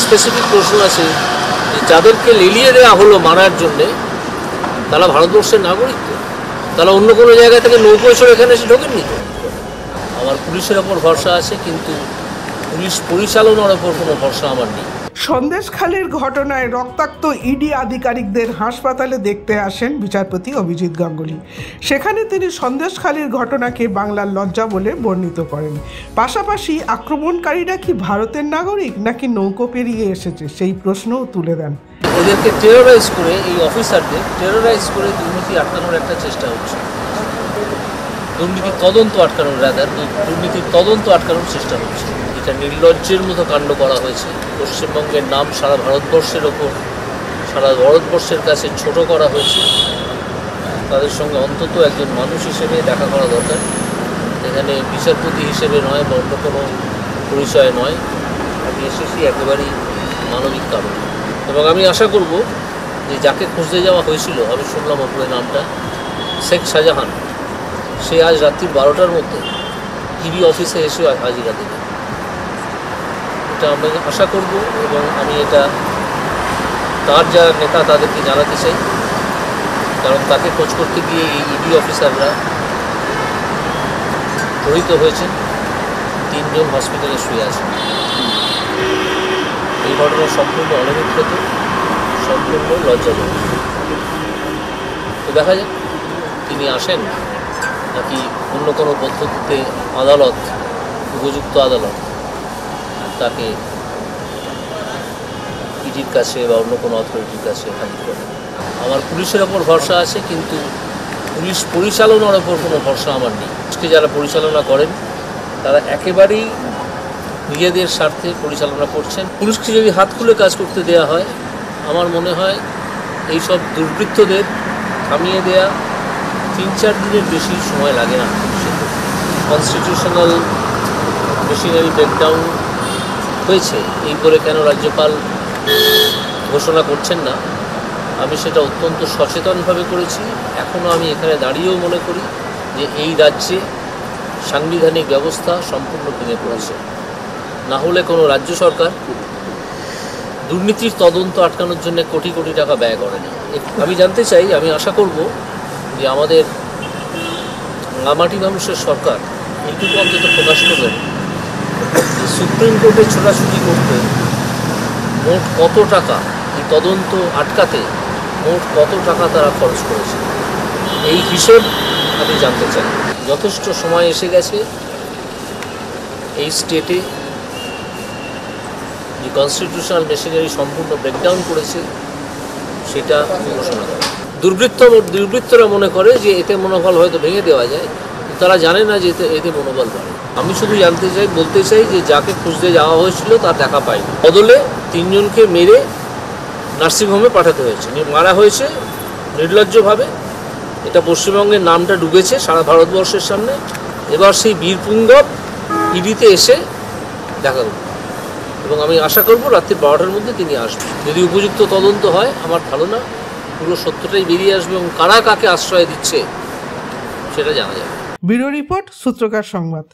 Specific প্রশ্ন আছে যে যাদেরকে লেলিয়ে দেওয়া হলো মারার জন্যে তারা ভারতবর্ষের নাগরিক তো, তারা অন্য কোনো জায়গা থেকে নৌকোয় চড়ে এখানে এসে ঢোকেননি তো। আমার পুলিশের ওপর ভরসা আছে, কিন্তু পুলিশ পরিচালনার ওপর কোনো ভরসা আমার নেই। সন্দেশখালীর ঘটনায় রক্তাক্ত ইডি আধিকারিকদের হাসপাতালে দেখতে আসেন বিচারপতি অভিজিৎ গাঙ্গুলি। সেখানে তিনি সন্দেশখালীর ঘটনাকে বাংলার লজ্জা বলে বর্ণিত করেন। পাশাপাশি আক্রমণকারীরা কি ভারতের নাগরিক নাকি নৌকো পেরিয়ে এসেছে সেই প্রশ্নও তুলে দেন। এদেরকে টেরোরাইজ করে, এই অফিসারদের টেরোরাইজ করে দুর্নীতি আটকানোর একটা চেষ্টা হচ্ছে। দুর্নীতির তদন্ত আটকানোর চেষ্টা হচ্ছে। এটা নির্লজ্জের মতো কাণ্ড করা হয়েছে। পশ্চিমবঙ্গের নাম সারা ভারতবর্ষের কাছে ছোট করা হয়েছে। তাদের সঙ্গে অন্তত একজন মানুষ হিসেবে দেখা করা দরকার। এখানে বিচারপতি হিসেবে নয় বা অন্য কোনো পরিচয় নয়, আমি এসেছি একেবারেই মানবিক কারণ। এবং আমি আশা করব যে যাকে খুঁজতে যাওয়া হয়েছিল, আমি শুনলাম ওপরে নামটা শেখ শাহজাহান, সে আজ রাত্রি 12টার মধ্যে ইডি অফিসে এসে হাজিরা দেবে। এটা আমি আশা করব এবং আমি এটা তার যারা নেতা তাদেরকে জানাতে চাই, কারণ তাকে খোঁজ করতে গিয়ে এই ইডি অফিসাররা শহীদ হয়েছেন, 3 জন হসপিটালে শুয়ে আছেন। এই ঘটনা সম্পূর্ণ অনভিপ্রেত, সম্পূর্ণ লজ্জাজনক। তো দেখা যাক তিনি আসেন নাকি অন্য কোনো পদ্ধতিতে আদালত, উপযুক্ত আদালত তাকে ইডির কাছে বা অন্য কোনো অথরিটির কাছে হাজির করে। আমার পুলিশের ওপর ভরসা আছে, কিন্তু পুলিশ পরিচালনার ওপর কোনো ভরসা আমার নেই। পুলিশকে যারা পরিচালনা করেন তারা একেবারেই নিজেদের স্বার্থে পরিচালনা করছেন। পুলিশকে যদি হাত খুলে কাজ করতে দেওয়া হয়, আমার মনে হয় এইসব দুর্বৃত্তদের থামিয়ে দেয়া 3-4 দিনের বেশি সময় লাগে না। কনস্টিটিউশনাল মেশিনারি ব্রেকডাউন হয়েছে এই বলে কেন রাজ্যপাল ঘোষণা করছেন না? আমি সেটা অত্যন্ত সচেতনভাবে করেছি। এখনও আমি এখানে দাঁড়িয়েও মনে করি যে এই রাজ্যে সাংবিধানিক ব্যবস্থা সম্পূর্ণ ভেঙে পড়েছে। না হলে কোনো রাজ্য সরকার দুর্নীতির তদন্ত আটকানোর জন্য কোটি কোটি টাকা ব্যয় করে না। আমি জানতে চাই, আমি আশা করব যে আমাদের রাঙামাটি মানুষের সরকার এইটুকু অন্তত প্রকাশ করবেন যে সুপ্রিম কোর্টে ছোটাছুটি করতে মোট কত টাকা, এই তদন্ত আটকাতে মোট কত টাকা তারা খরচ করেছে, এই হিসেব আমি জানতে চাই। যথেষ্ট সময় এসে গেছে এই স্টেটে যে কনস্টিটিউশনাল মেশিনারি সম্পূর্ণ ব্রেকডাউন করেছে সেটা ঘোষণা করে। দুর্বৃত্তরা মনে করে যে এতে মনোবল হয়তো ভেঙে দেওয়া যায়, তারা জানে না যে এতে মনোবল বাড়ে। আমি শুধু বলতে চাই যে যাকে খুঁজতে যাওয়া হয়েছিল তার দেখা পাইনি। বদলে 3 জনকে মেরে নার্সিংহোমে পাঠাতে হয়েছে, মারা হয়েছে নির্লজ্জভাবে। এটা পশ্চিমবঙ্গের নামটা ডুবেছে সারা ভারতবর্ষের সামনে। এবার সেই বীরপুঙ্গব ইডিতে এসে দেখা করবে এবং আমি আশা করব রাত্রি 12টার মধ্যে তিনি আসবেন। যদি উপযুক্ত তদন্ত হয়, আমার ধারণা পুরো সত্যটাই বেরিয়ে আসবে এবং কারা কাকে আশ্রয় দিচ্ছে সেটা জানা যাবে। ব্যুরো রিপোর্ট, সূত্রকার সংবাদ।